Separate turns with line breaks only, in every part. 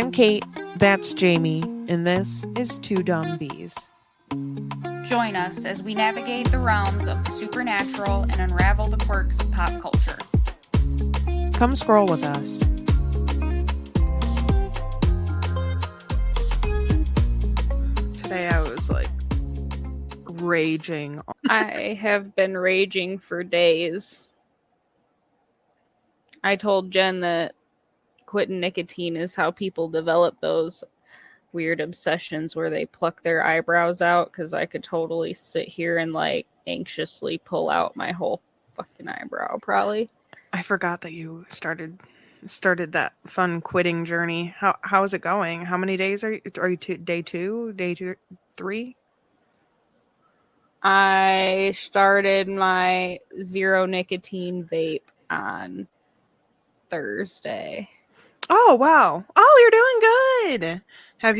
I'm Kate, that's Jamie, and this is Two Dumb Bees.
Join us as we navigate the realms of the supernatural and unravel the quirks of pop culture.
Come scroll with us. Today I was raging.
I have been raging for days. I told Jen that quitting nicotine is how people develop those weird obsessions where they pluck their eyebrows out, because I could totally sit here and anxiously pull out my whole fucking eyebrow probably.
I forgot that you started that fun quitting journey. How is it going? How many days are you day 2, day 3?
I started my zero nicotine vape on Thursday.
Oh wow. Oh, you're doing good. Have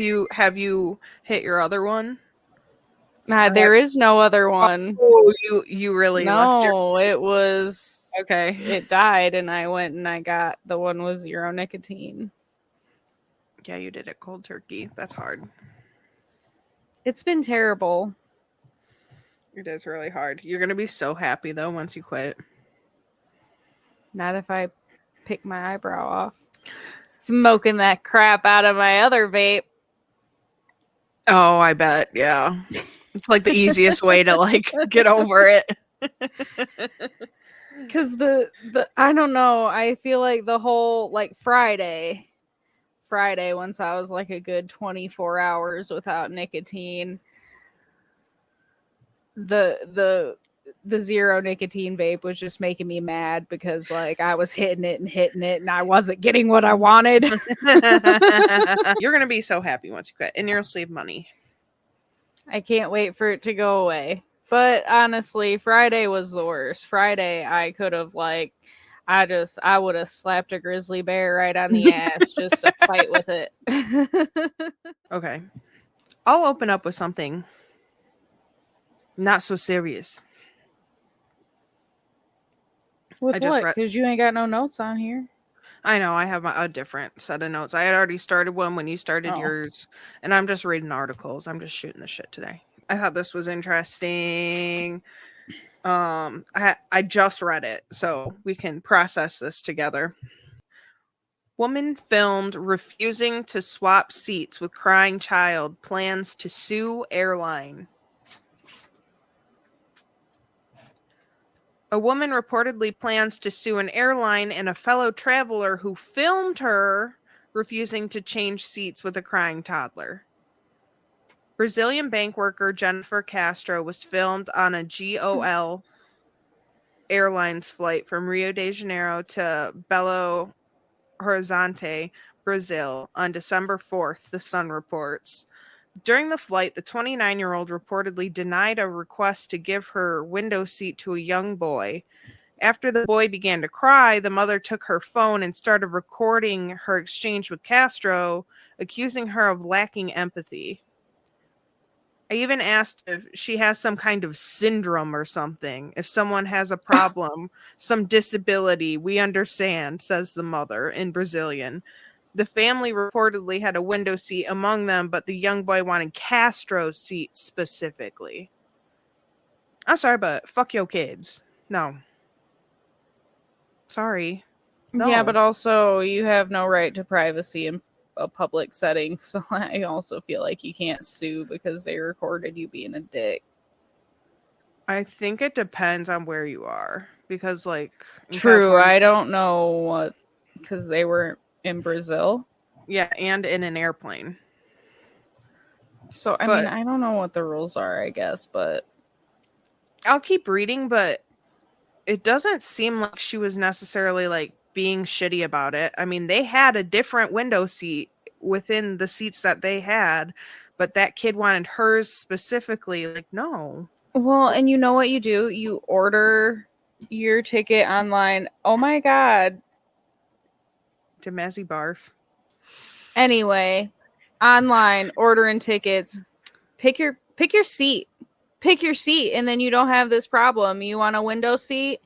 you hit your other one?
There is no other one.
Oh, you really left your...
No, it was...
Okay.
It died, and I went and I got the one with zero nicotine.
Yeah, you did it cold turkey. That's hard.
It's been terrible.
It is really hard. You're going to be so happy, though, once you quit.
Not if I pick my eyebrow off. Smoking that crap out of my other vape.
Oh, I bet. Yeah. It's like the easiest way to get over it.
Because the I don't know. I feel like the whole Friday, once I was a good 24 hours without nicotine, the zero nicotine vape was just making me mad because I was hitting it and I wasn't getting what I wanted.
You're gonna be so happy once you quit, and you'll save money.
I can't wait for it to go away. But honestly, Friday was the worst. Friday I could have I would have slapped a grizzly bear right on the ass just to fight with it.
Okay. I'll open up with something not so serious.
With what? Because you ain't got no notes on here.
I know. I have a different set of notes. I had already started one when you started yours, and I'm just reading articles. I'm just shooting the shit today. I thought this was interesting. I just read it, so we can process this together. Woman filmed refusing to swap seats with crying child, plans to sue airline. A woman reportedly plans to sue an airline and a fellow traveler who filmed her refusing to change seats with a crying toddler. Brazilian bank worker Jennifer Castro was filmed on a GOL Airlines flight from Rio de Janeiro to Belo Horizonte, Brazil, on December 4th, the Sun reports. During the flight, the 29-year-old reportedly denied a request to give her window seat to a young boy. After the boy began to cry, the mother took her phone and started recording her exchange with Castro, accusing her of lacking empathy. I even asked if she has some kind of syndrome or something. If someone has a problem, some disability, we understand, says the mother in Brazilian. The family reportedly had a window seat among them, but the young boy wanted Castro's seat specifically. I'm sorry, but fuck your kids. No. Sorry. No.
Yeah, but also you have no right to privacy in a public setting, so I also feel like you can't sue because they recorded you being a dick.
I think it depends on where you are, because
True, I don't know what, because they were in Brazil.
Yeah, and in an airplane.
So, I mean, I don't know what the rules are, I guess, but...
I'll keep reading, but it doesn't seem like she was necessarily, being shitty about it. I mean, they had a different window seat within the seats that they had, but that kid wanted hers specifically. No.
Well, and you know what you do? You order your ticket online. Oh my God.
Did Mazzy barf?
Anyway, online, ordering tickets. Pick your seat. Pick your seat, and then you don't have this problem. You want a window seat?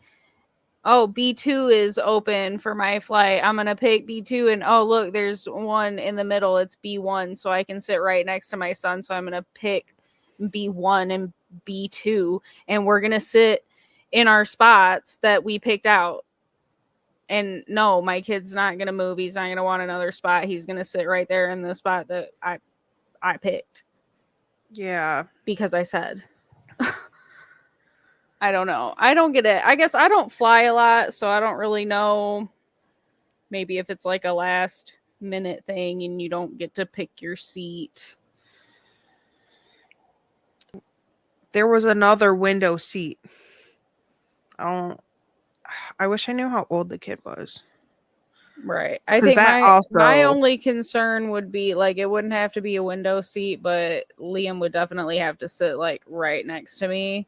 oh, B2 is open for my flight. I'm going to pick B2 and oh, look, there's one in the middle. It's B1 so I can sit right next to my son. So I'm going to pick B1 and B2 and we're going to sit in our spots that we picked out. And no, my kid's not going to move. He's not going to want another spot. He's going to sit right there in the spot that I picked.
Yeah.
Because I said. I don't know. I don't get it. I guess I don't fly a lot, so I don't really know. Maybe if it's like a last minute thing and you don't get to pick your seat.
There was another window seat. I wish I knew how old the kid was.
Right. I
'Cause
think
that
my
also-
only concern would be like it wouldn't have to be a window seat, but Liam would definitely have to sit like right next to me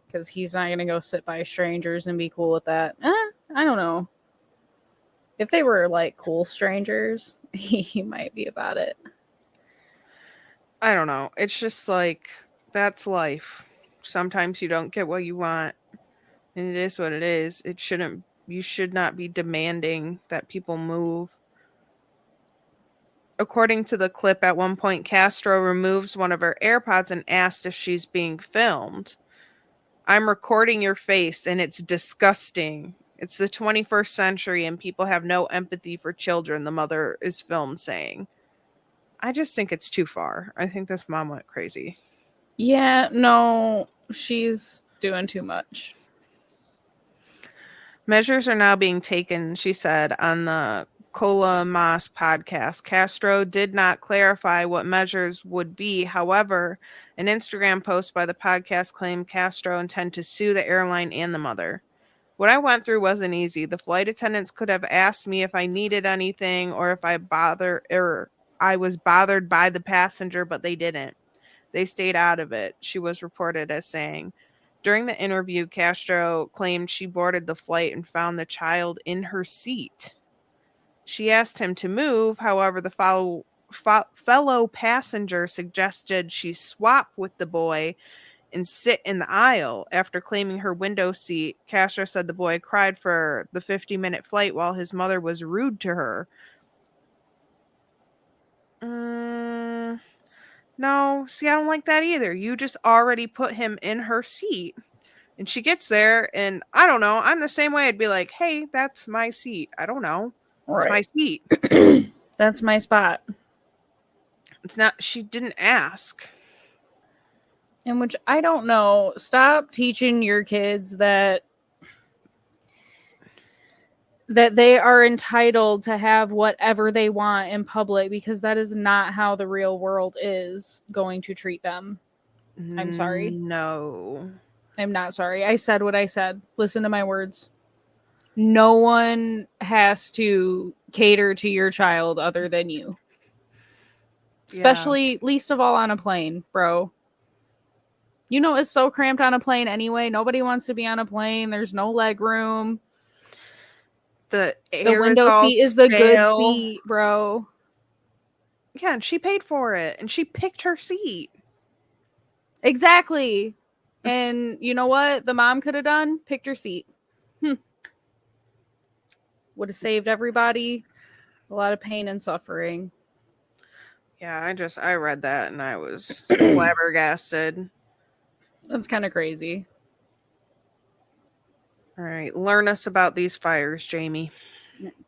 because he's not gonna go sit by strangers and be cool with that. I don't know. If they were like cool strangers, he might be about it.
I don't know. It's just like that's life. Sometimes you don't get what you want, and it is what it is. You should not be demanding that people move. According to the clip, at one point, Castro removes one of her AirPods and asks if she's being filmed. I'm recording your face and it's disgusting. It's the 21st century and people have no empathy for children, the mother is filmed saying. I just think it's too far. I think this mom went crazy.
Yeah, no, she's doing too much.
Measures are now being taken, she said, on the Cola Mas podcast. Castro did not clarify what measures would be. However, an Instagram post by the podcast claimed Castro intended to sue the airline and the mother. What I went through wasn't easy. The flight attendants could have asked me if I needed anything or if I was bothered by the passenger, but they didn't. They stayed out of it, she was reported as saying. During the interview, Castro claimed she boarded the flight and found the child in her seat. She asked him to move. However, the fellow passenger suggested she swap with the boy and sit in the aisle. After claiming her window seat, Castro said the boy cried for the 50-minute flight while his mother was rude to her. No, see, I don't like that either. You just already put him in her seat. And she gets there, and I don't know. I'm the same way. I'd be like, hey, that's my seat. I don't know. It's my seat.
That's my spot.
It's not, she didn't ask.
And which I don't know. Stop teaching your kids that they are entitled to have whatever they want in public because that is not how the real world is going to treat them. I'm sorry.
No.
I'm not sorry. I said what I said. Listen to my words. No one has to cater to your child other than you. Especially, least of all, on a plane, bro. You know it's so cramped on a plane anyway. Nobody wants to be on a plane. There's no leg room.
The
window seat is the good seat, bro.
Yeah, and she paid for it. And she picked her seat.
Exactly. And you know what the mom could have done? Picked her seat. Would have saved everybody a lot of pain and suffering.
Yeah, I read that and I was flabbergasted.
That's kind of crazy.
All right, learn us about these fires, Jamie.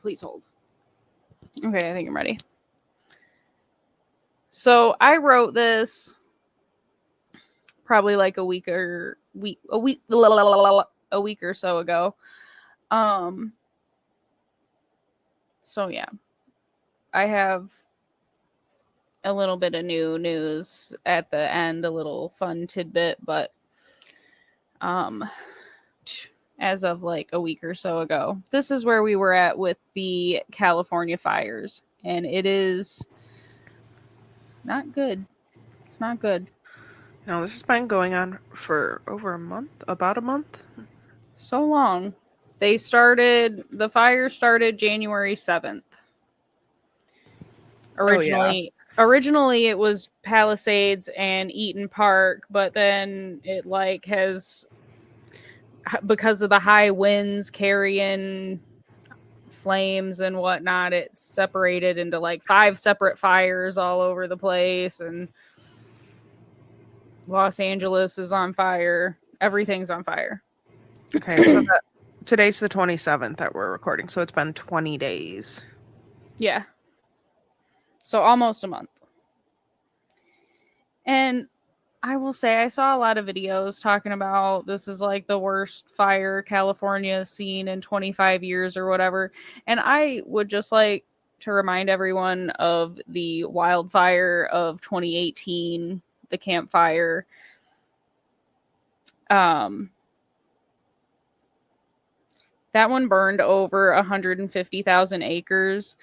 Please hold. Okay, I think I'm ready. So I wrote this probably like a week or so ago. So yeah, I have a little bit of new news at the end, a little fun tidbit, but as of like a week or so ago, this is where we were at with the California fires, and it is not good. It's not good.
No, this has been going on for over a month, about a month.
So long. The fire started January 7th. Originally it was Palisades and Eaton Park, but then it like has because of the high winds carrying flames and whatnot, it's separated into like 5 separate fires all over the place, and Los Angeles is on fire. Everything's on fire.
Okay, so today's the 27th that we're recording, so it's been 20 days.
Yeah. So almost a month. And I will say, I saw a lot of videos talking about this is like the worst fire California has seen in 25 years or whatever. And I would just like to remind everyone of the wildfire of 2018, the Camp Fire. That one burned over 150,000 acres.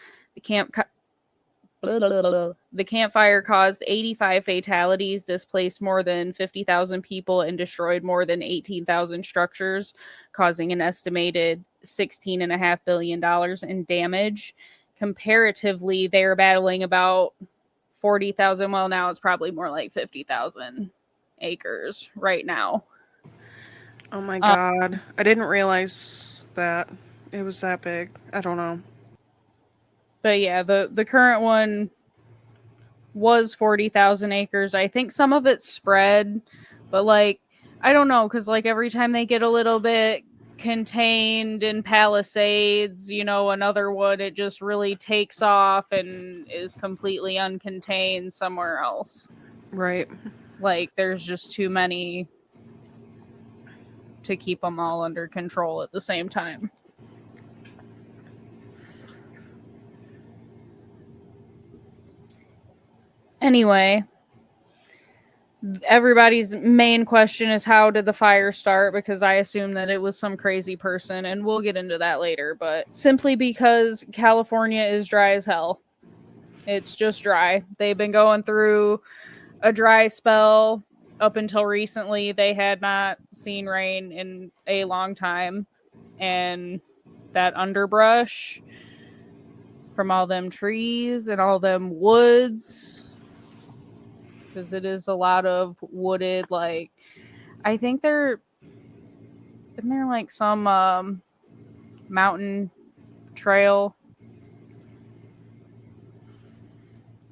The campfire caused 85 fatalities, displaced more than 50,000 people, and destroyed more than 18,000 structures, causing an estimated $16.5 billion in damage. Comparatively, they are battling about 40,000. Well, now it's probably more like 50,000 acres right now.
Oh my God. I didn't realize that it was that big. I don't know.
But yeah, the current one was 40,000 acres. I think some of it's spread, but like, I don't know, because like every time they get a little bit contained in Palisades, you know, another one, it just really takes off and is completely uncontained somewhere else.
Right.
Like, there's just too many to keep them all under control at the same time. Anyway, everybody's main question is, how did the fire start? Because I assume that it was some crazy person, and we'll get into that later. But simply because California is dry as hell. It's just dry. They've been going through a dry spell. Up until recently, they had not seen rain in a long time. And that underbrush from all them trees and all them woods, because it is a lot of wooded, like, I think isn't there like some mountain trail?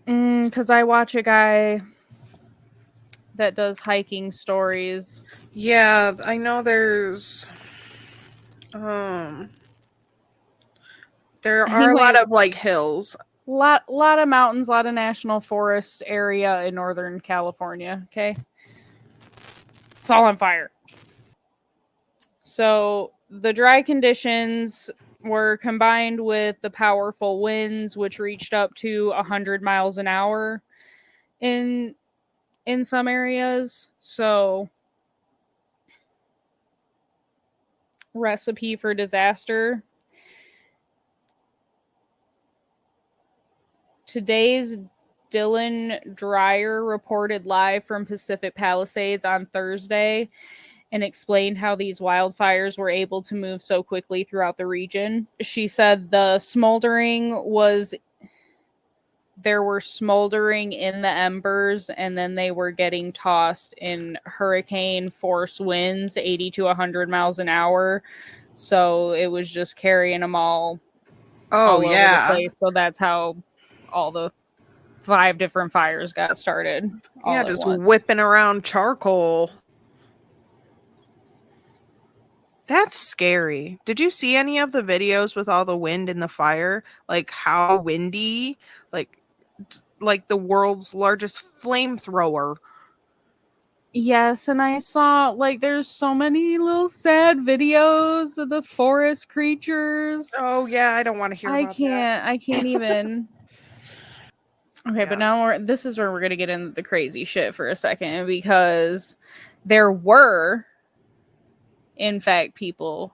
Because I watch a guy that does hiking stories.
Yeah, I know there's there are a lot of like hills.
Lot of mountains, a lot of national forest area in Northern California. Okay, it's all on fire. So the dry conditions were combined with the powerful winds, which reached up to 100 miles an hour in some areas. So, recipe for disaster. Today's Dylan Dreyer reported live from Pacific Palisades on Thursday and explained how these wildfires were able to move so quickly throughout the region. She said there were smoldering in the embers, and then they were getting tossed in hurricane force winds, 80 to 100 miles an hour. So it was just carrying them all over the place. So that's how all the 5 different fires got started.
Yeah, just whipping around charcoal. That's scary. Did you see any of the videos with all the wind and the fire? Like how windy, like the world's largest flamethrower.
Yes, and I saw like there's so many little sad videos of the forest creatures.
Oh yeah, I don't want to hear about that.
I can't even. Okay, yeah. But now this is where we're going to get into the crazy shit for a second, because there were, in fact, people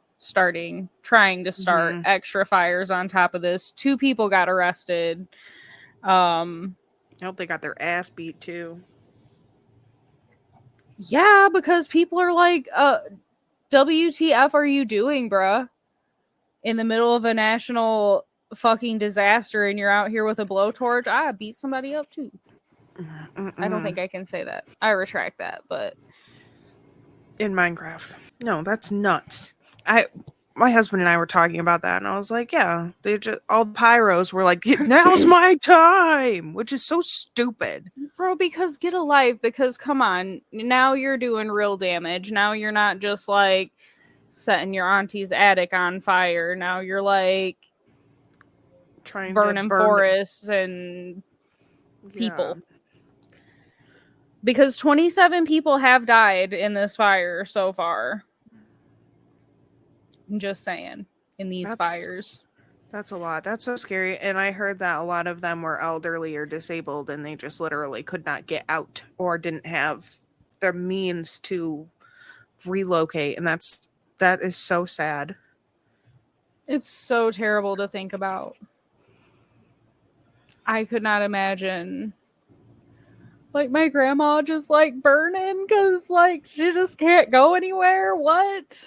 trying to start extra fires on top of this. 2 people got arrested.
I hope they got their ass beat too.
Yeah, because people are like, WTF are you doing, bruh? In the middle of a national fucking disaster, and you're out here with a blowtorch. I beat somebody up too. I don't think I can say that. I retract that, but
In Minecraft. No, that's nuts. My husband and I were talking about that, and I was like, yeah, they just all the pyros were like, now's my time, which is so stupid.
Bro, because get a life, because come on, now you're doing real damage. Now you're not just like setting your auntie's attic on fire. Now you're like
Trying
burning
to burn
forests and people.
Yeah.
Because 27 people have died in this fire so far. I'm just saying, in these fires.
That's a lot. That's so scary. And I heard that a lot of them were elderly or disabled, and they just literally could not get out or didn't have their means to relocate. And that is so sad.
It's so terrible to think about. I could not imagine, like, my grandma just, like, burning because, like, she just can't go anywhere. What?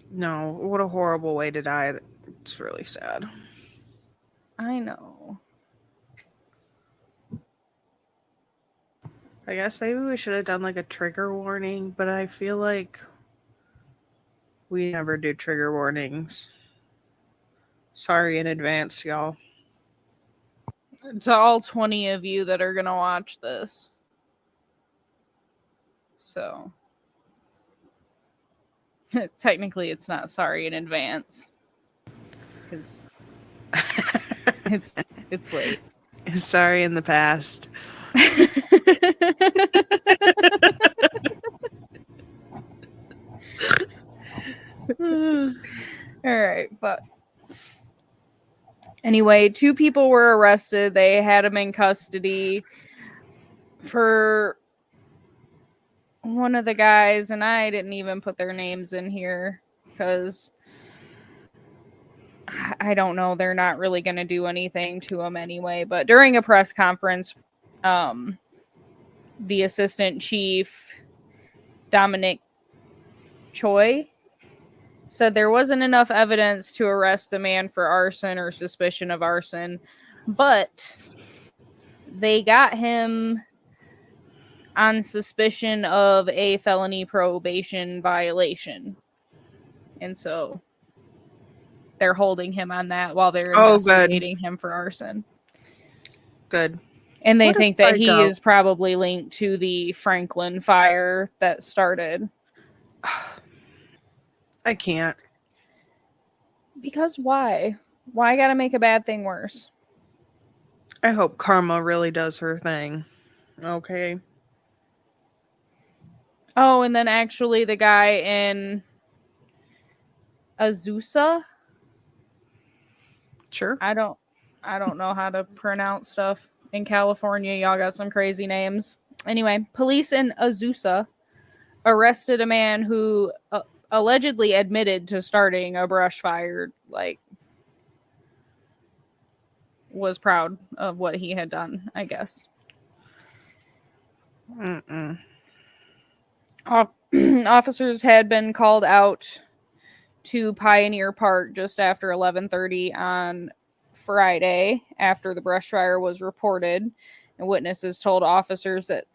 No, what a horrible way to die. It's really sad.
I know.
I guess maybe we should have done, like, a trigger warning, but I feel like we never do trigger warnings. Sorry in advance, y'all.
To all 20 of you that are going to watch this. So. Technically, it's not sorry in advance. Because it's late.
Sorry in the past.
All right, but anyway, 2 people were arrested. They had them in custody for one of the guys, and I didn't even put their names in here because I don't know. They're not really going to do anything to him anyway. But during a press conference, the assistant chief, Dominic Choi, said there wasn't enough evidence to arrest the man for arson or suspicion of arson, but they got him on suspicion of a felony probation violation. And so they're holding him on that while they're investigating him for arson.
Good.
And they think that he is probably linked to the Franklin fire that started.
I can't.
Because why? Why gotta make a bad thing worse?
I hope karma really does her thing. Okay.
Oh, and then actually the guy in Azusa?
Sure.
I don't know how to pronounce stuff. In California, y'all got some crazy names. Anyway, police in Azusa arrested a man who allegedly admitted to starting a brush fire, like, was proud of what he had done, I guess. Officers had been called out to Pioneer Park just after 11:30 on Friday after the brush fire was reported, and witnesses told officers that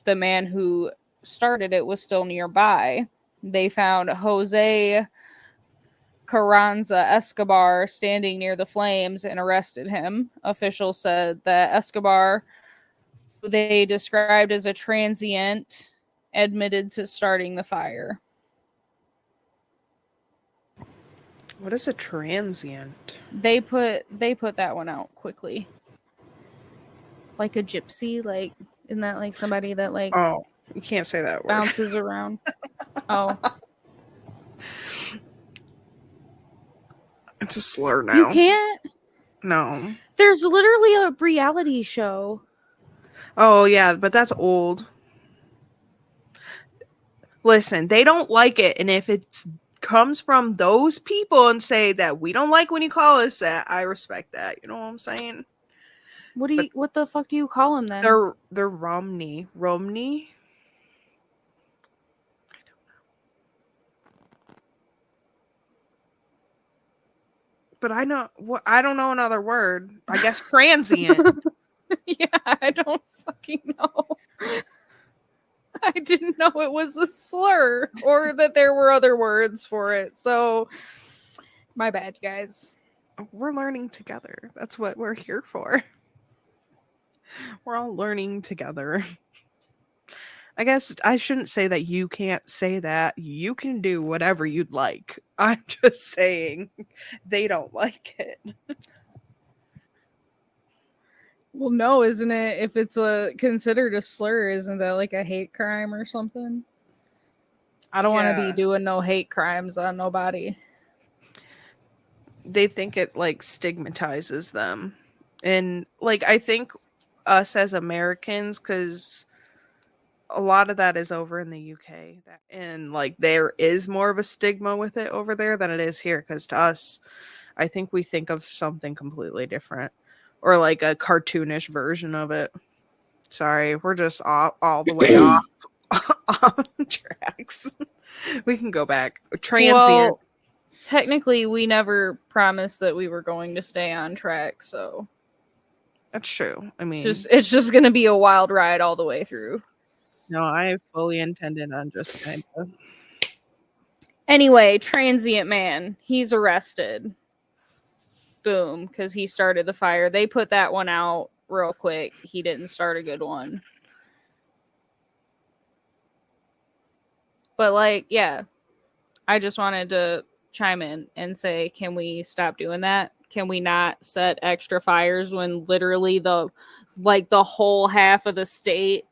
the man who started it was still nearby. They found Jose Carranza Escobar standing near the flames and arrested him. Officials said that Escobar, who they described as a transient, admitted to starting the fire.
What is a transient?
They put that one out quickly. Like a gypsy, like, isn't that like somebody that like
Oh, you can't say that word.
Bounces around. Oh.
It's a slur now.
You can't?
No.
There's literally a reality show.
Oh, yeah, but that's old. Listen, they don't like it, and if it comes from those people and say that we don't like when you call us that, I respect that. You know what I'm saying?
What the fuck do you call them then?
They're Romney. Romney? I don't know. But I don't know another word. I guess transient.
Yeah, I don't fucking know. I didn't know it was a slur or that there were other words for it. So, my bad, guys.
We're learning together. That's what we're here for. We're all learning together. I guess I shouldn't say that you can't say that. You can do whatever you'd like. I'm just saying they don't like it.
Well, no, isn't it? If it's considered a slur, isn't that like a hate crime or something? I don't want to be doing no hate crimes on nobody.
They think it like stigmatizes them. And like I think us as Americans, because a lot of that is over in the UK, and like there is more of a stigma with it over there than it is here, because to us, I think we think of something completely different, or like a cartoonish version of it. Sorry, we're just all the way off on tracks. We can go back. Transient.
Well, technically, we never promised that we were going to stay on track, so
That's true. I mean,
it's just going to be a wild ride all the way through.
No, I fully intended on just kind of.
Anyway, transient man, he's arrested. Boom, because he started the fire. They put that one out real quick. He didn't start a good one. But like, yeah, I just wanted to chime in and say, can we stop doing that? Can we not set extra fires when literally the whole half of the state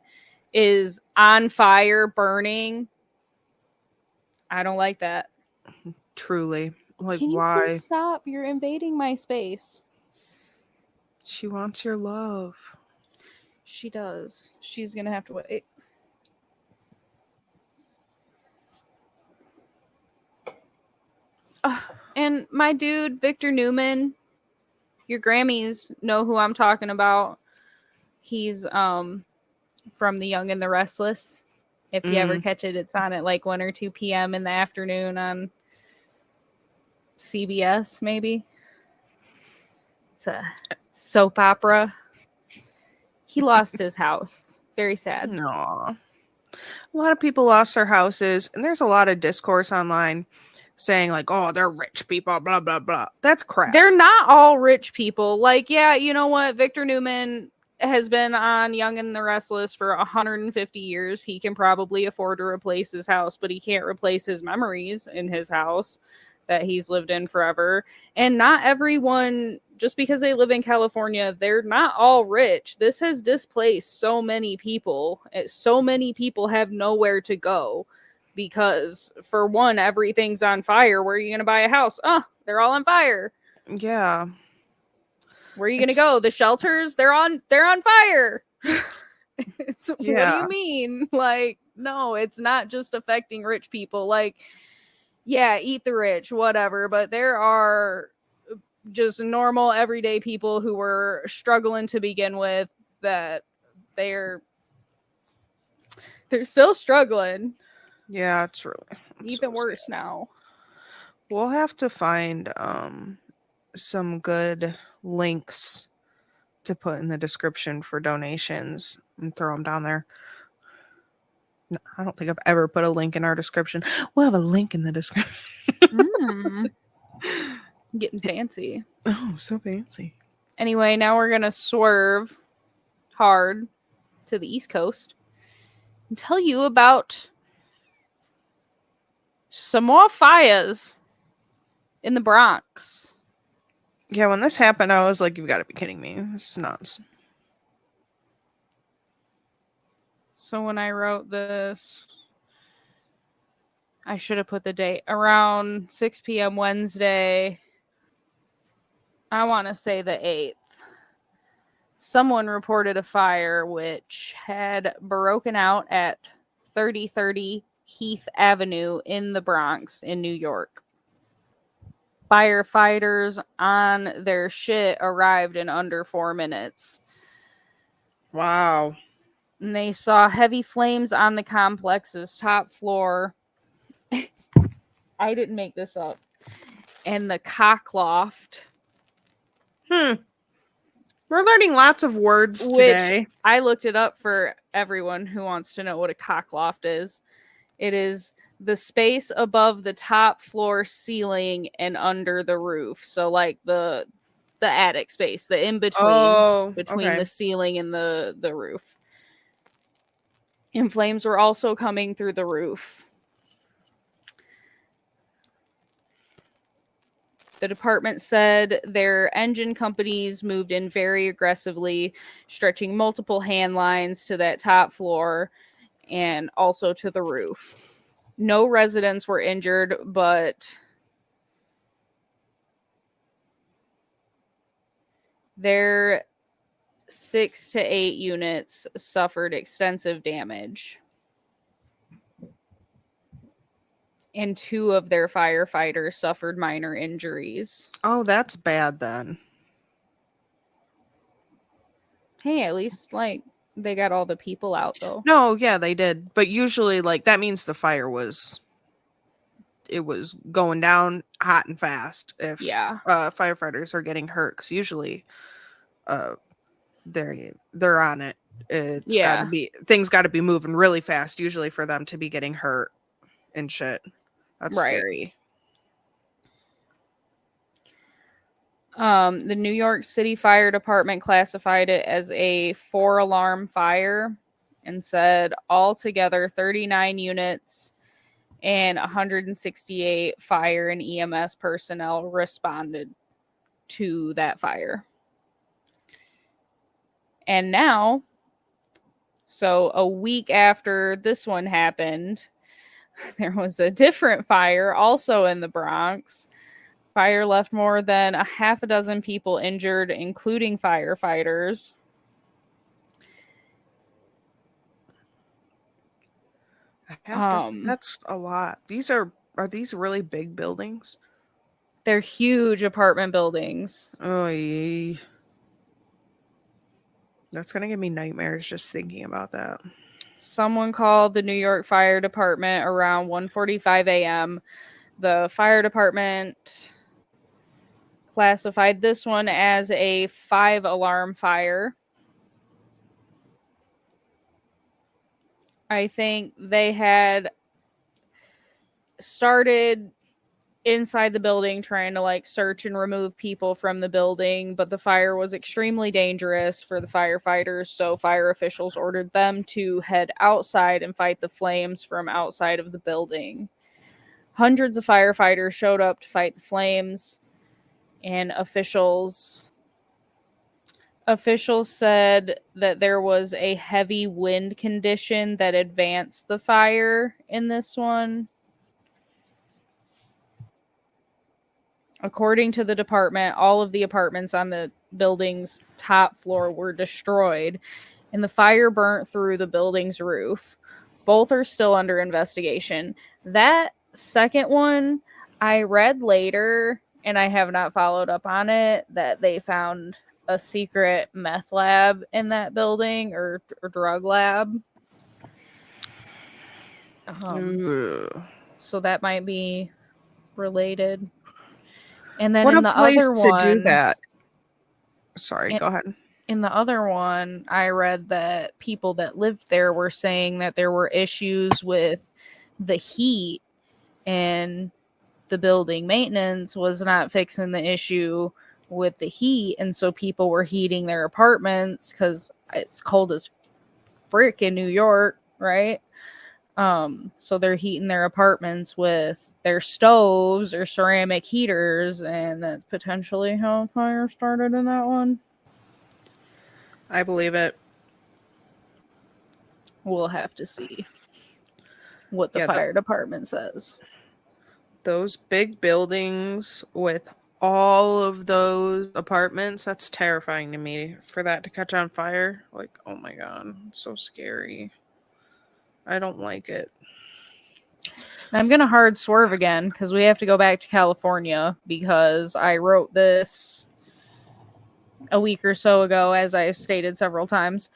is on fire, burning? I don't like that.
Truly. Like,
can you
why?
please stop? You're invading my space.
She wants your love.
She does. She's gonna have to wait. And my dude, Victor Newman, your Grammys know who I'm talking about. He's from The Young and the Restless. If you ever catch it, it's on at like 1 or 2 p.m. in the afternoon on CBS, maybe. It's a soap opera. He lost his house. Very sad.
No. A lot of people lost their houses, and there's a lot of discourse online saying like, oh, they're rich people, blah, blah, blah. That's crap.
They're not all rich people. Like, yeah, you know what? Victor Newman has been on Young and the Restless for 150 years. He can probably afford to replace his house, but he can't replace his memories in his house that he's lived in forever. And not everyone, just because they live in California, they're not all rich. This has displaced so many people. So many people have nowhere to go because, for one, everything's on fire. Where are you going to buy a house? Oh, they're all on fire.
Yeah.
Where are you going to go? The shelters, they're on fire. So,
yeah.
What do you mean? Like, no, it's not just affecting rich people. Like, yeah, eat the rich, whatever. But there are just normal, everyday people who were struggling to begin with that they're still struggling.
Yeah, it's
even worse sad. Now.
We'll have to find some good links to put in the description for donations and throw them down there. I don't think I've ever put a link in our description. We'll have a link in the description.
Getting fancy.
Oh, so fancy.
Anyway, now we're going to swerve hard to the East Coast and tell you about some more fires in the Bronx.
Yeah, when this happened, I was like, you've got to be kidding me. This is nuts.
So when I wrote this, I should have put the date. Around 6 p.m. Wednesday, I want to say the 8th, someone reported a fire which had broken out at 3030 Heath Avenue in the Bronx in New York. Firefighters on their shit arrived in under 4 minutes.
Wow.
And they saw heavy flames on the complex's top floor. I didn't make this up. And the cock loft.
We're learning lots of words
which
today.
I looked it up for everyone who wants to know what a cockloft is. It is the space above the top floor ceiling and under the roof. So like the attic space, the in between between
Okay.
the ceiling and the roof. And flames were also coming through the roof. The department said their engine companies moved in very aggressively, stretching multiple hand lines to that top floor and also to the roof. No residents were injured, but their 6 to 8 units suffered extensive damage. And 2 of their firefighters suffered minor injuries.
Oh, that's bad then.
Hey, at least like they got all the people out though.
No, yeah, they did. But usually like that means the fire was going down hot and fast if
Yeah.
firefighters are getting hurt, cuz usually they're on it. It's got to be things got to be moving really fast usually for them to be getting hurt and shit. That's
Right.
scary.
The New York City Fire Department classified it as a 4-alarm fire and said altogether 39 units and 168 fire and EMS personnel responded to that fire. And now, so a week after this one happened, there was a different fire also in the Bronx. Fire left more than a half a dozen people injured, including firefighters.
That's a lot. Are these really big buildings?
They're huge apartment buildings.
Oh, yeah. That's gonna give me nightmares just thinking about that.
Someone called the New York Fire Department around 1:45 a.m. The fire department classified this one as a 5-alarm fire. I think they had started inside the building trying to like search and remove people from the building, but the fire was extremely dangerous for the firefighters, so fire officials ordered them to head outside and fight the flames from outside of the building. Hundreds of firefighters showed up to fight the flames, and officials said that there was a heavy wind condition that advanced the fire in this one. According to the department, all of the apartments on the building's top floor were destroyed, and the fire burnt through the building's roof. Both are still under investigation. That second one, I read later, and I have not followed up on it, that they found a secret meth lab in that building, or drug lab. So that might be related. And then in the other one,
to do that. Sorry, go ahead.
In the other one, I read that people that lived there were saying that there were issues with the heat, and the building maintenance was not fixing the issue with the heat, and so people were heating their apartments because it's cold as frick in New York, right? So they're heating their apartments with their stoves or ceramic heaters, and that's potentially how a fire started in that one.
I believe it.
We'll have to see what the fire department says.
Those big buildings with all of those apartments, that's terrifying to me. For that to catch on fire, like, oh my god, it's so scary. I don't like it.
I'm going to hard swerve again because we have to go back to California, because I wrote this a week or so ago, as I've stated several times.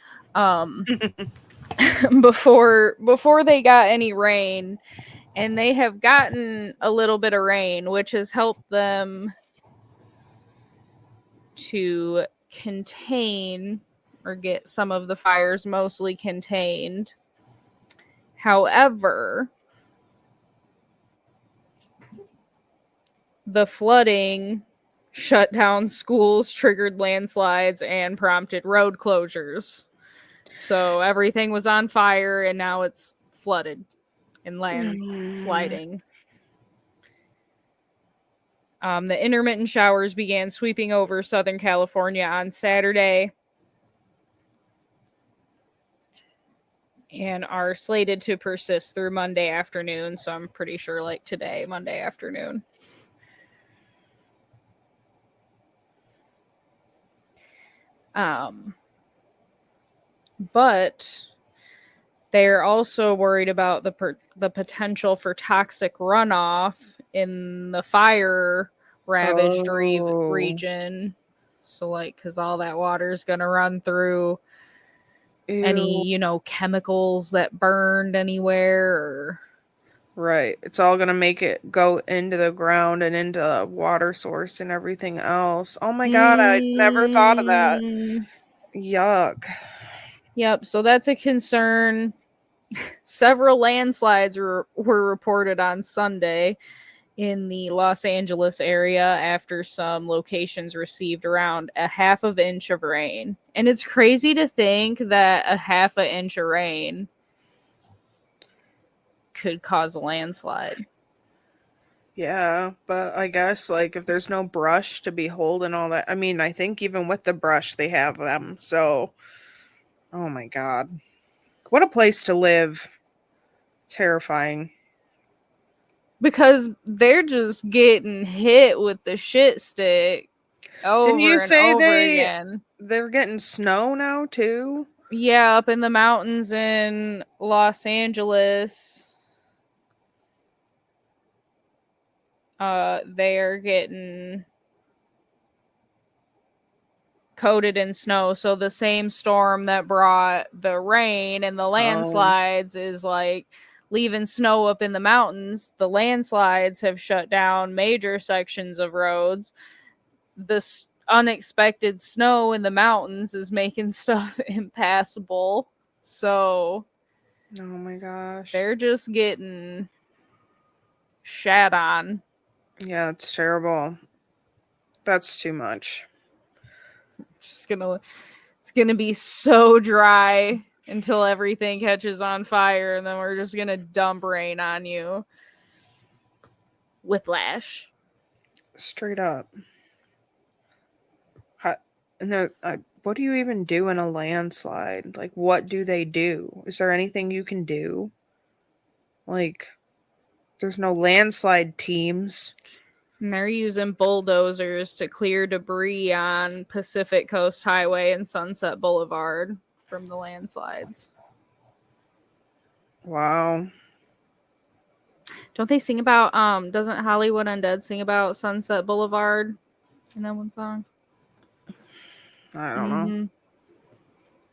Before they got any rain, and they have gotten a little bit of rain, which has helped them to contain or get some of the fires mostly contained. However, the flooding shut down schools, triggered landslides, and prompted road closures. So everything was on fire, and now it's flooded and landsliding. The intermittent showers began sweeping over Southern California on Saturday and are slated to persist through Monday afternoon. So I'm pretty sure like today, Monday afternoon. But they're also worried about the potential for toxic runoff in the fire ravaged region. So like, because all that water is going to run through any, chemicals that burned anywhere. Or...
Right. It's all going to make it go into the ground and into the water source and everything else. Oh my God, I never thought of that. Yuck.
Yep, so that's a concern. Several landslides were reported on Sunday in the Los Angeles area after some locations received around a half of inch of rain. And it's crazy to think that a half an inch of rain could cause a landslide.
Yeah, but I guess like if there's no brush to be holding all that, I mean, I think even with the brush they have them. So, oh my God, what a place to live. Terrifying.
Because they're just getting hit with the shit stick over
Didn't you
and
say
over again.
They're getting snow now too?
Yeah, up in the mountains in Los Angeles. They are getting coated in snow. So the same storm that brought the rain and the landslides is like leaving snow up in the mountains. The landslides have shut down major sections of roads. The unexpected snow in the mountains is making stuff impassable. So,
oh my gosh,
they're just getting shat on.
Yeah, it's terrible. That's too much.
It's gonna be so dry until everything catches on fire, and then we're just gonna dump rain on you. Whiplash.
Straight up. What do you even do in a landslide? Like, what do they do? Is there anything you can do? Like, there's no landslide teams.
And they're using bulldozers to clear debris on Pacific Coast Highway and Sunset Boulevard from the landslides.
Wow.
Don't they sing about, doesn't Hollywood Undead sing about Sunset Boulevard in that one song?
I don't know.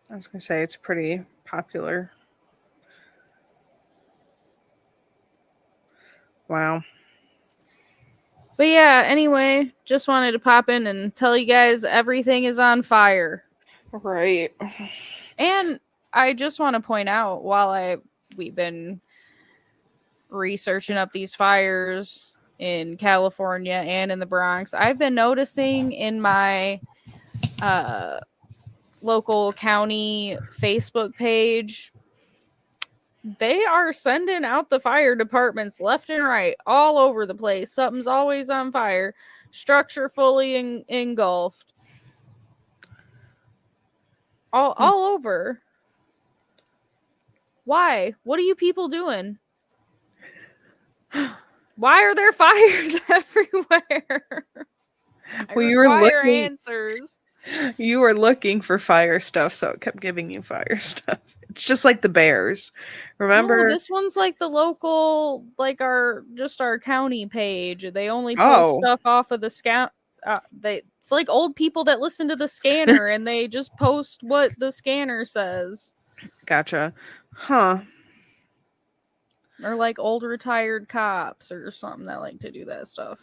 I was going to say it's pretty popular. Wow.
But yeah, anyway, just wanted to pop in and tell you guys everything is on fire.
Right.
And I just want to point out, while we've been researching up these fires in California and in the Bronx, I've been noticing in my local county Facebook page, they are sending out the fire departments left and right, all over the place. Something's always on fire. Structure fully engulfed. All over. Why? What are you people doing? Why are there fires everywhere?
Well, you were looking
answers.
You were looking for fire stuff, so it kept giving you fire stuff. It's just like the bears. Remember?
No, this one's like the local, like our county page. They only post stuff off of the scout. It's like old people that listen to the scanner and they just post what the scanner says.
Gotcha. Huh.
Or like old retired cops or something that like to do that stuff.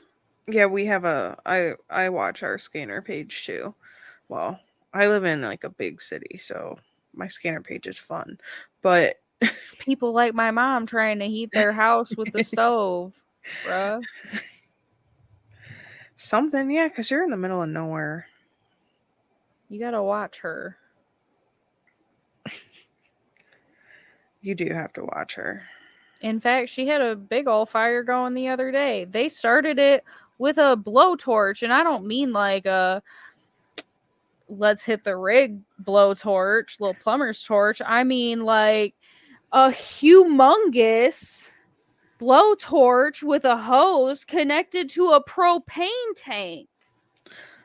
Yeah, we have I watch our scanner page too. well, I live in like a big city, so my scanner page is fun. But
It's people like my mom trying to heat their house with the stove, bruh.
something, yeah, because you're in the middle of nowhere.
You gotta watch her.
You do have to watch her.
In fact, she had a big old fire going the other day. They started it with a blowtorch, and I don't mean like a let's hit the rig blowtorch, little plumber's torch. I mean like a humongous blowtorch with a hose connected to a propane tank.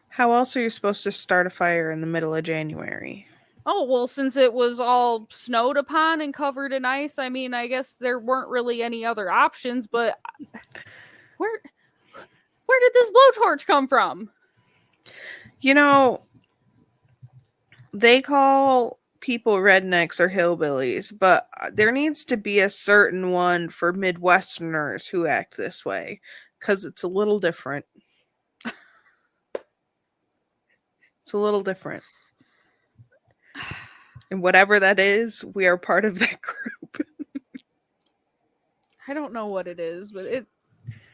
How else are you supposed to start a fire in the middle of January?
Oh, well, since it was all snowed upon and covered in ice, I mean, I guess there weren't really any other options, but where did this blowtorch come from?
You know, they call people rednecks or hillbillies, but there needs to be a certain one for Midwesterners who act this way, because it's a little different. It's a little different. And whatever that is, we are part of that group.
I don't know what it is, but it's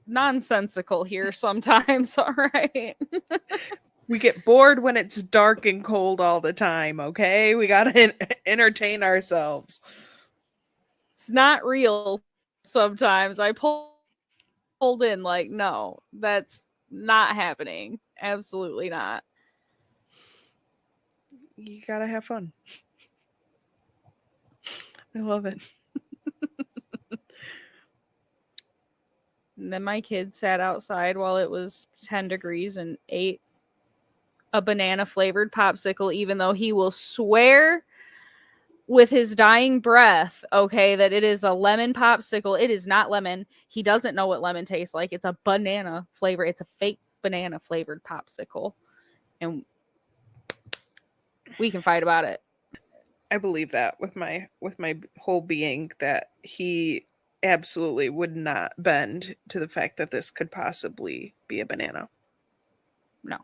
nonsensical here sometimes, all right?
We get bored when it's dark and cold all the time, okay? We gotta entertain ourselves.
It's not real sometimes. I pulled in like, no, that's not happening. Absolutely not.
You gotta have fun. I love it.
And then my kid sat outside while it was 10 degrees and ate a banana flavored popsicle, even though he will swear with his dying breath, okay, that it is a lemon popsicle. It is not lemon. He doesn't know what lemon tastes like. It's a banana flavor. It's a fake banana flavored popsicle. And we can fight about it.
I believe that with my whole being, that he absolutely would not bend to the fact that this could possibly be a banana.
No.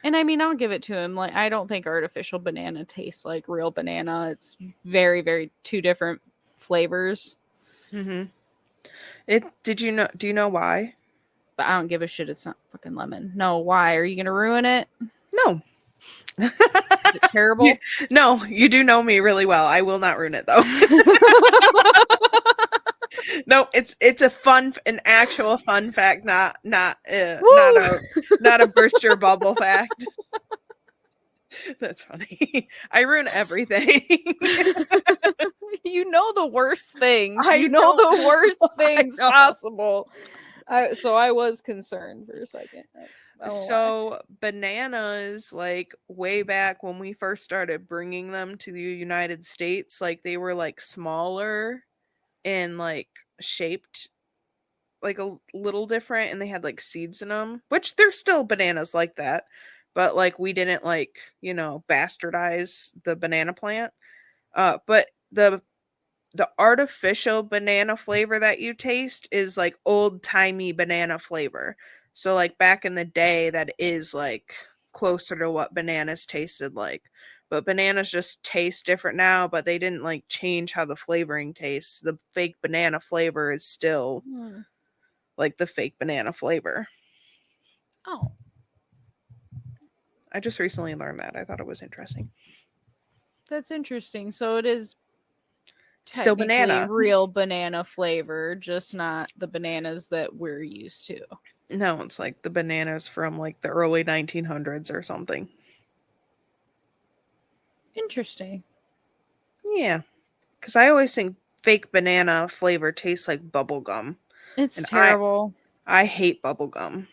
And I mean, I'll give it to him. Like, I don't think artificial banana tastes like real banana. It's very, very two different flavors.
Mm-hmm. Do you know why?
But I don't give a shit. It's not fucking lemon. No, why? Are you going to ruin it?
No.
Is it terrible?
No, you do know me really well. I will not ruin it though. No, it's an actual fun fact, not a burst your bubble fact. That's funny. I ruin everything.
You know the worst things.
I
You know
know.
the worst things
know.
possible. So I was concerned for a second.
So bananas, like way back when we first started bringing them to the United States, like they were like smaller and like shaped like a little different, and they had like seeds in them, which there's still bananas like that, but like we didn't like, bastardize the banana plant. But the artificial banana flavor that you taste is like old-timey banana flavor. So like back in the day, that is like closer to what bananas tasted like. But bananas just taste different now, but they didn't like change how the flavoring tastes. The fake banana flavor is still like the fake banana flavor.
Oh.
I just recently learned that. I thought it was interesting.
That's interesting. So it is
Still banana.
Real banana flavor, just not the bananas that we're used to.
No, it's like the bananas from like the early 1900s or something.
Interesting.
Yeah. Because I always think fake banana flavor tastes like bubble gum.
It's terrible.
I hate bubble gum.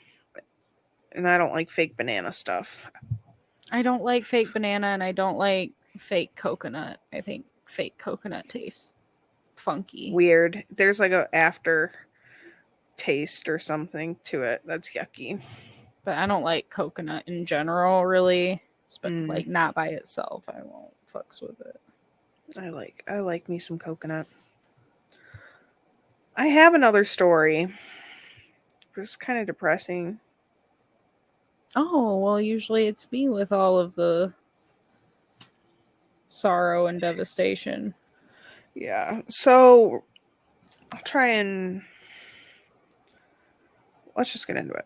And I don't like fake banana stuff.
I don't like fake banana, and I don't like fake coconut. I think fake coconut tastes funky.
Weird. There's like a after taste or something to it that's yucky.
But I don't like coconut in general, really. But like not by itself, I won't fucks with it.
I like me some coconut. I have another story. It's kind of depressing.
Oh, well, usually it's me with all of the sorrow and devastation.
Yeah. So I'll try and let's just get into it.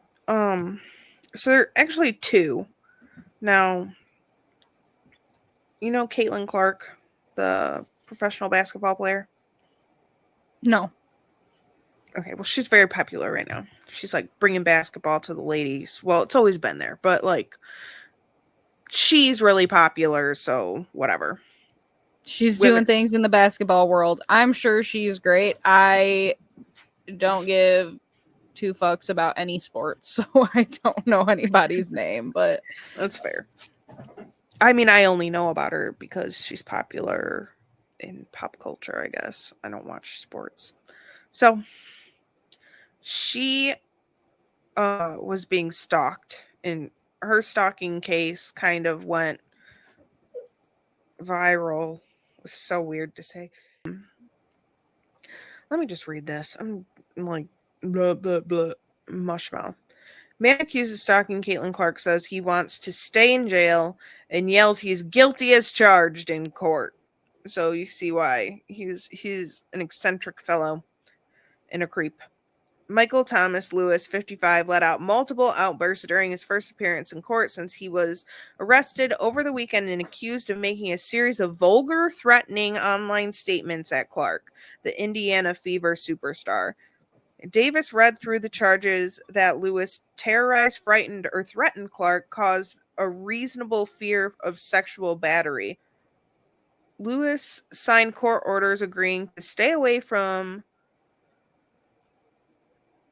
So there are actually two. Now, you know Caitlin Clark, the professional basketball player?
No.
Okay, well, she's very popular right now. She's like bringing basketball to the ladies. Well, it's always been there, but like she's really popular, so whatever.
She's
Women,
doing things in the basketball world. I'm sure she's great. I don't give two fucks about any sports, so I don't know anybody's name, but
that's fair. I mean, I only know about her because she's popular in pop culture, I guess. I don't watch sports. So she was being stalked, and her stalking case kind of went viral. It's so weird to say. Let me just read this. I'm like blah blah blah mush mouth. Man accused of stalking Caitlin Clark says he wants to stay in jail and yells he's guilty as charged in court. So you see why he's an eccentric fellow and a creep. Michael Thomas Lewis, 55, let out multiple outbursts during his first appearance in court since he was arrested over the weekend and accused of making a series of vulgar, threatening online statements at Clark, the Indiana Fever superstar. Davis read through the charges that Lewis terrorized, frightened, or threatened Clark caused a reasonable fear of sexual battery. Lewis signed court orders agreeing to stay away from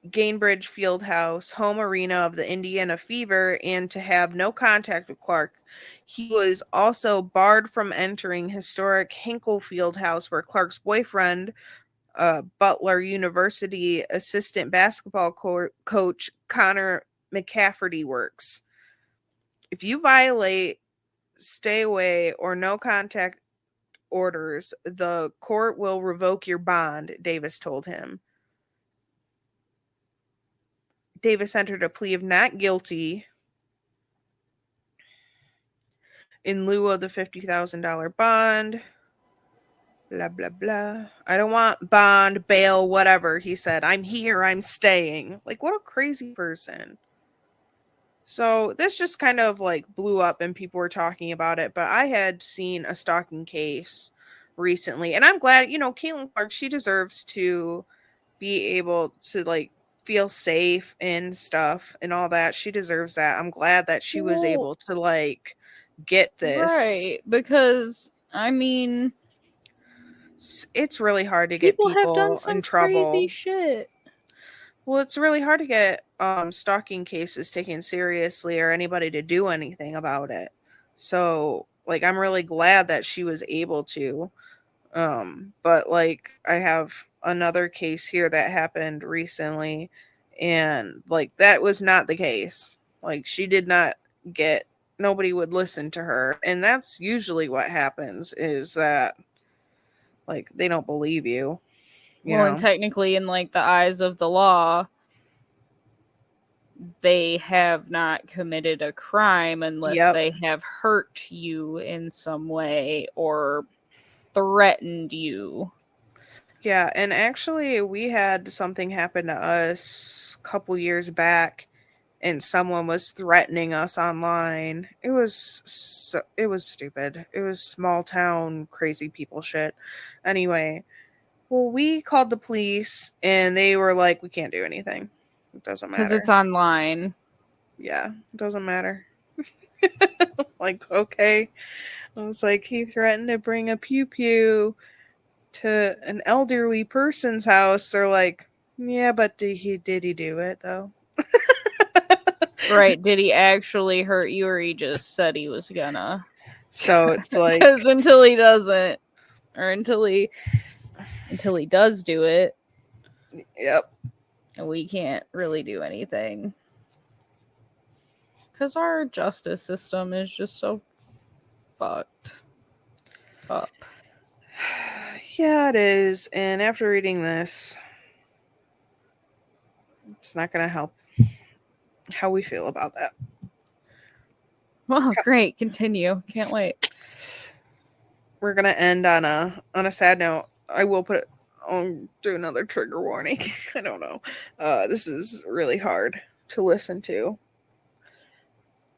Gainbridge Fieldhouse, home arena of the Indiana Fever, and to have no contact with Clark. He was also barred from entering historic Hinkle Fieldhouse, where Clark's boyfriend, Butler University assistant basketball coach Connor McCafferty works. If you violate stay away or no contact orders, the court will revoke your bond, Davis told him. Davis entered a plea of not guilty in lieu of the $50,000 bond. Blah, blah, blah. I don't want bond, bail, whatever. He said, I'm here, I'm staying. Like, what a crazy person. So this just kind of like blew up and people were talking about it. But I had seen a stalking case recently. And I'm glad, Caitlin Clark, she deserves to be able to like feel safe and stuff and all that. She deserves that. I'm glad that she was able to like get this.
Right, because I mean,
it's really hard to get people
have done some
in trouble.
crazy shit.
Well, it's really hard to get stalking cases taken seriously or anybody to do anything about it. So, like, I'm really glad that she was able to. But like, I have another case here that happened recently, and like, that was not the case. Like, she did not get. Nobody would listen to her, and that's usually what happens. Is that like they don't believe you.
And technically, in like the eyes of the law, they have not committed a crime unless they have hurt you in some way or threatened you.
Yeah, and actually we had something happen to us a couple years back, and someone was threatening us online. It was stupid. It was small town crazy people shit. Anyway, well, we called the police and they were like, we can't do anything. It doesn't matter.
Because it's online.
Yeah, it doesn't matter. Like, okay. I was like, he threatened to bring a pew-pew to an elderly person's house. They're like, yeah, but did he do it though?
Right, did he actually hurt you, or he just said he was gonna?
So it's like,
because until he doesn't, or until he does do it,
yep,
we can't really do anything. Because our justice system is just so fucked up.
Yeah, it is. And after reading this, it's not going to help how we feel about that.
Well, great. Continue. Can't wait.
We're gonna end on a sad note. I will do another trigger warning. I don't know. This is really hard to listen to.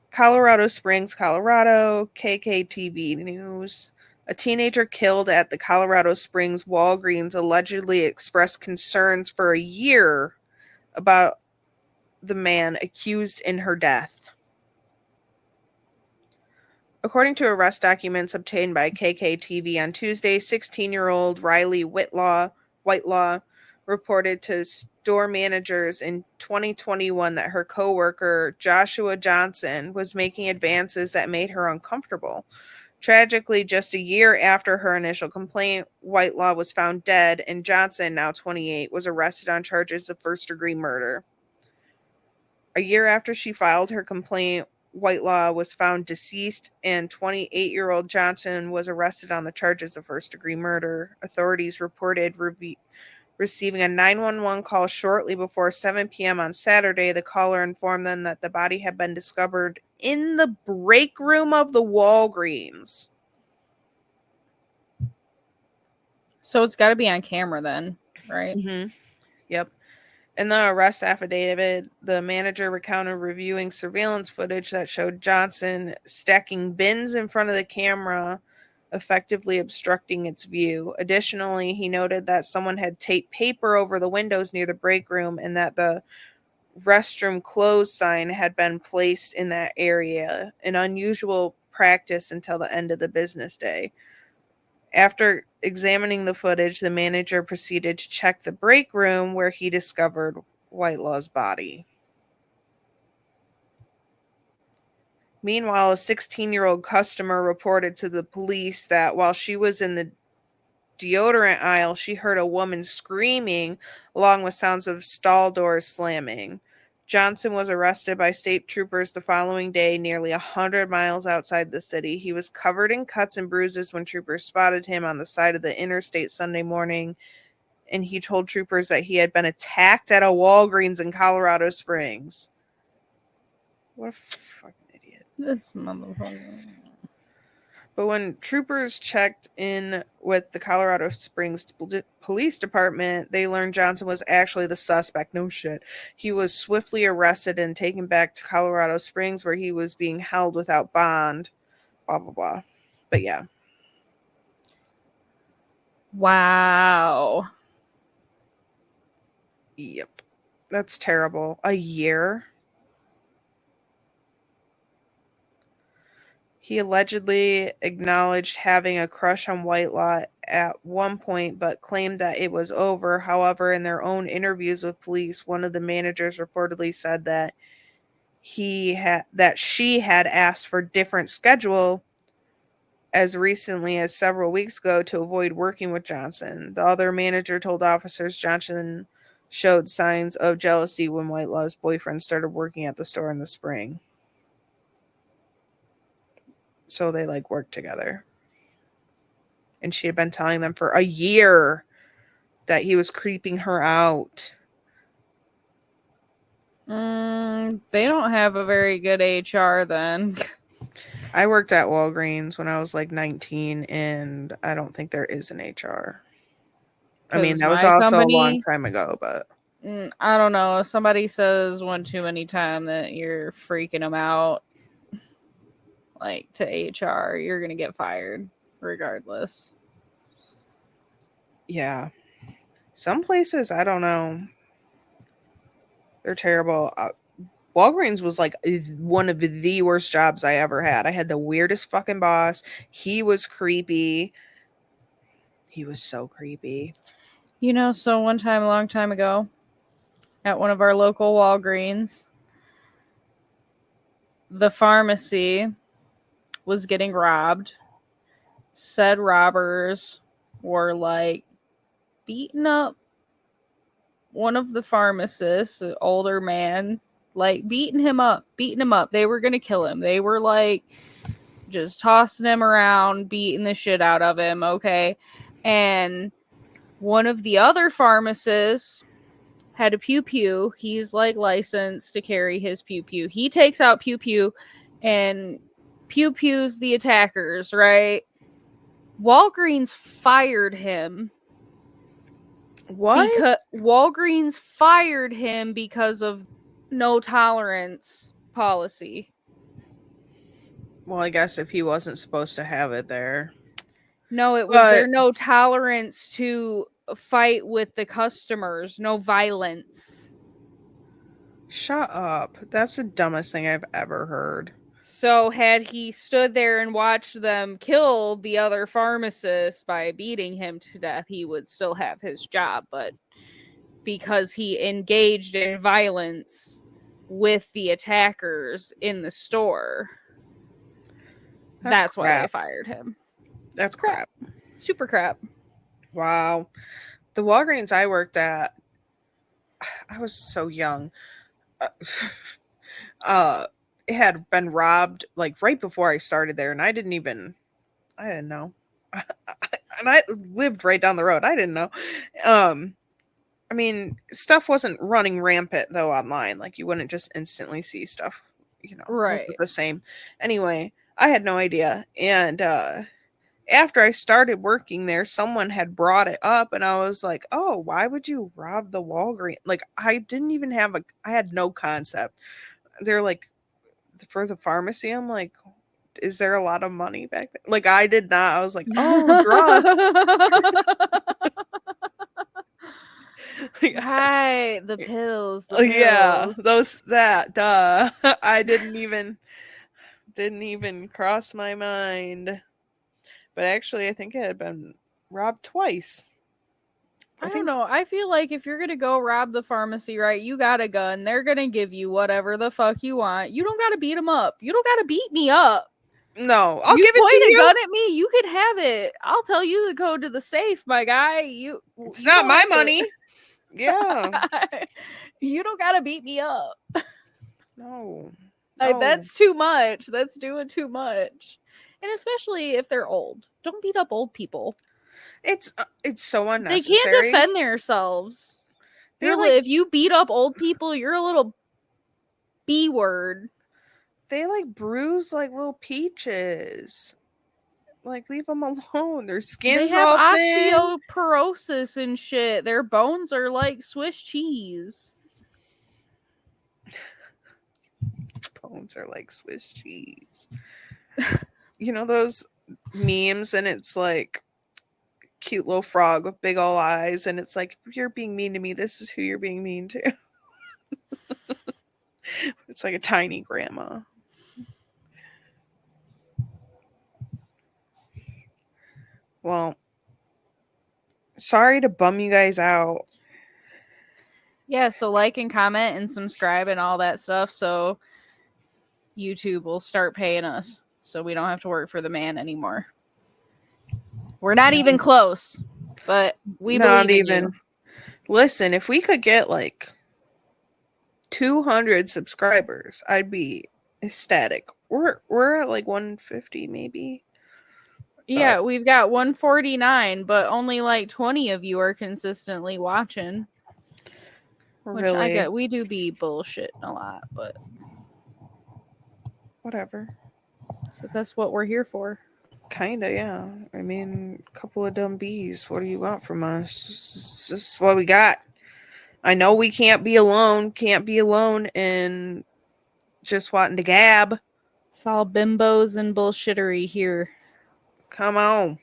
Colorado Springs, Colorado, KKTV News. A teenager killed at the Colorado Springs Walgreens allegedly expressed concerns for a year about the man accused in her death. According to arrest documents obtained by KKTV on Tuesday, 16-year-old Riley Whitelaw reported to store managers in 2021 that her coworker Joshua Johnson was making advances that made her uncomfortable. Tragically, just a year after her initial complaint, Whitelaw was found dead, and Johnson, now 28, was arrested on charges of first-degree murder. A year after she filed her complaint, Whitelaw was found deceased, and 28-year-old Johnson was arrested on the charges of first-degree murder. Authorities reported receiving a 911 call shortly before 7 p.m. on Saturday. The caller informed them that the body had been discovered in the break room of the Walgreens.
So it's got to be on camera then, right?
Mm-hmm. Yep. In the arrest affidavit, the manager recounted reviewing surveillance footage that showed Johnson stacking bins in front of the camera, effectively obstructing its view. Additionally, he noted that someone had taped paper over the windows near the break room and that the restroom closed sign had been placed in that area, an unusual practice until the end of the business day. After examining the footage, the manager proceeded to check the break room where he discovered Whitelaw's body. Meanwhile, a 16-year-old customer reported to the police that while she was in the deodorant aisle, she heard a woman screaming along with sounds of stall doors slamming. Johnson was arrested by state troopers the following day, nearly 100 miles outside the city. He was covered in cuts and bruises when troopers spotted him on the side of the interstate Sunday morning, and he told troopers that he had been attacked at a Walgreens in Colorado Springs. What a fucking idiot.
This motherfucker.
But when troopers checked in with the Colorado Springs Police Department, they learned Johnson was actually the suspect. No shit. He was swiftly arrested and taken back to Colorado Springs, where he was being held without bond. Blah, blah, blah. But yeah.
Wow.
Yep. That's terrible. A year? He allegedly acknowledged having a crush on Whitelaw at one point, but claimed that it was over. However, in their own interviews with police, one of the managers reportedly said that she had asked for different schedule as recently as several weeks ago to avoid working with Johnson. The other manager told officers Johnson showed signs of jealousy when Whitelaw's boyfriend started working at the store in the spring. So they worked together. And she had been telling them for a year that he was creeping her out.
They don't have a very good HR then.
I worked at Walgreens when I was 19, and I don't think there is an HR. I mean, that was also a long time ago, but
I don't know. If somebody says one too many times that you're freaking them out, to HR, you're gonna get fired regardless.
Yeah. Some places, I don't know. They're terrible. Walgreens was one of the worst jobs I ever had. I had the weirdest fucking boss. He was creepy. He was so creepy.
So one time, a long time ago, at one of our local Walgreens, the pharmacy was getting robbed. Said robbers were beating up one of the pharmacists, an older man, beating him up. They were gonna kill him. They were just tossing him around, beating the shit out of him. Okay. And one of the other pharmacists had a pew-pew. He's licensed to carry his pew-pew. He takes out pew-pew and pew-pews the attackers, right? Walgreens fired him.
What?
Because Walgreens fired him because of no tolerance policy.
Well, I guess if he wasn't supposed to have it there.
No, it was their no tolerance to fight with the customers, no violence.
Shut up. That's the dumbest thing I've ever heard.
So had he stood there and watched them kill the other pharmacist by beating him to death, he would still have his job. But because he engaged in violence with the attackers in the store, that's why they fired him.
That's crap.
Super crap.
Wow. The Walgreens I worked at, I was so young. It had been robbed like right before I started there, and I didn't know. And I lived right down the road. I didn't know. I mean, stuff wasn't running rampant though online. Like you wouldn't just instantly see stuff,
right?
The same. Anyway, I had no idea. And after I started working there, someone had brought it up, and I was like, "Oh, why would you rob the Walgreens?" Like I didn't even I had no concept. They're like, for the pharmacy, I'm like, is there a lot of money back there? Like I did not. I was like, oh, drugs.
Right, the pills.
Yeah, duh. I didn't even cross my mind. But actually, I think it had been robbed twice.
I don't know. I feel like if you're going to go rob the pharmacy, right, you got a gun. They're going to give you whatever the fuck you want. You don't got to beat them up. You don't got to beat me up.
No, I'll give it to you.
You point a gun at me, you can have it. I'll tell you the code to the safe, my guy.
It's not my money. Yeah.
You don't got to beat me up.
No.
Like, that's too much. That's doing too much. And especially if they're old. Don't beat up old people.
It's so unnecessary.
They can't defend themselves. If you beat up old people, you're a little B word.
They bruise like little peaches. Like, leave them alone. Their skin's all thin.
They have osteoporosis and shit. Their bones are like Swiss cheese.
Bones are like Swiss cheese. You know those memes, and it's like cute little frog with big old eyes, and it's like, if you're being mean to me, this is who you're being mean to. It's like a tiny grandma. Well, sorry to bum you guys out.
Yeah, so like and comment and subscribe and all that stuff, so YouTube will start paying us, so we don't have to work for the man anymore. We're not even close, but we believe in you.
Listen, if we could get 200 subscribers, I'd be ecstatic. We're at 150 maybe.
Yeah, we've got 149, but only 20 of you are consistently watching. Which
really?
I get. We do be bullshitting a lot, but
whatever.
So that's what we're here for.
Kinda, yeah. I mean, a couple of dumb bees. What do you want from us? This is what we got. I know we can't be alone. Can't be alone in just wanting to gab.
It's all bimbos and bullshittery here.
Come on.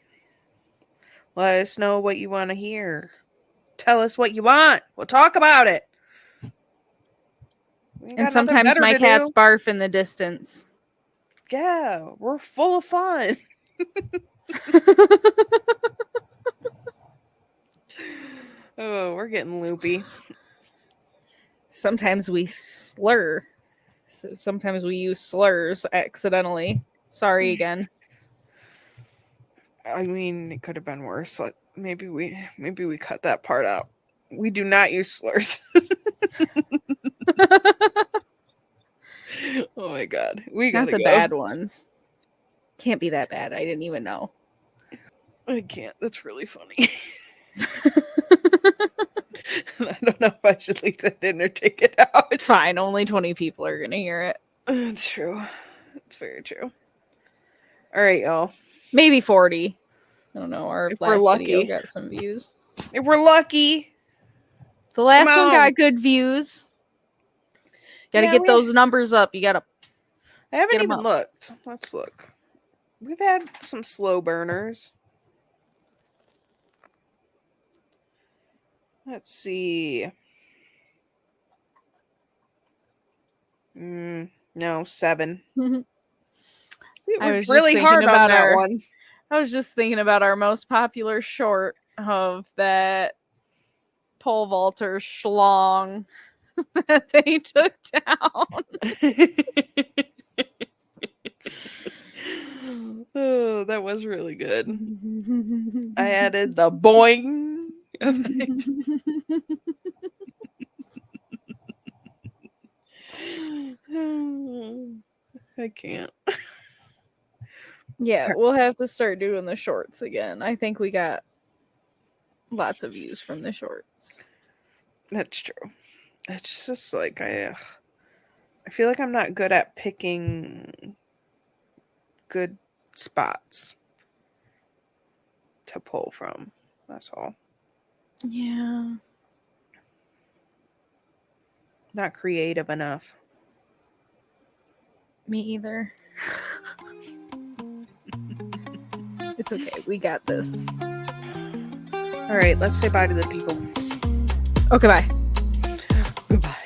Let us know what you want to hear. Tell us what you want. We'll talk about it.
And sometimes my cats barf in the distance.
Yeah, we're full of fun. Oh, we're getting loopy.
Sometimes we slur. So sometimes we use slurs accidentally. Sorry again.
I mean, it could have been worse. Maybe we cut that part out. We do not use slurs. Oh my god. We gotta
Not the
go.
bad ones. Can't be that bad. I didn't even know.
I can't. That's really funny. I don't know if I should leave that in or take it out.
It's fine. Only 20 people are going to hear it.
It's true. It's very true. All right, y'all.
Maybe 40. I don't know. Our
If we're
last
lucky.
video got some views.
If we're lucky.
The last
Come
one
on.
got good views. Gotta
Yeah,
get
we-
those numbers up. You gotta.
I haven't
Get 'em
even
up.
looked. Let's look. We've had some slow burners. Let's see. No, 7. We
I
worked
was just
really
thinking
hard on
about
that
our-
one.
I was just thinking about our most popular short of that pole vaulter schlong that they took down.
Oh, that was really good. I added the boing. I can't.
Yeah, we'll have to start doing the shorts again. I think we got lots of views from the shorts.
That's true. It's just like I feel like I'm not good at picking good spots to pull from. That's all.
Yeah.
Not creative enough.
Me either. It's okay. We got this.
All right, let's say bye to the people.
Okay, bye.
Goodbye.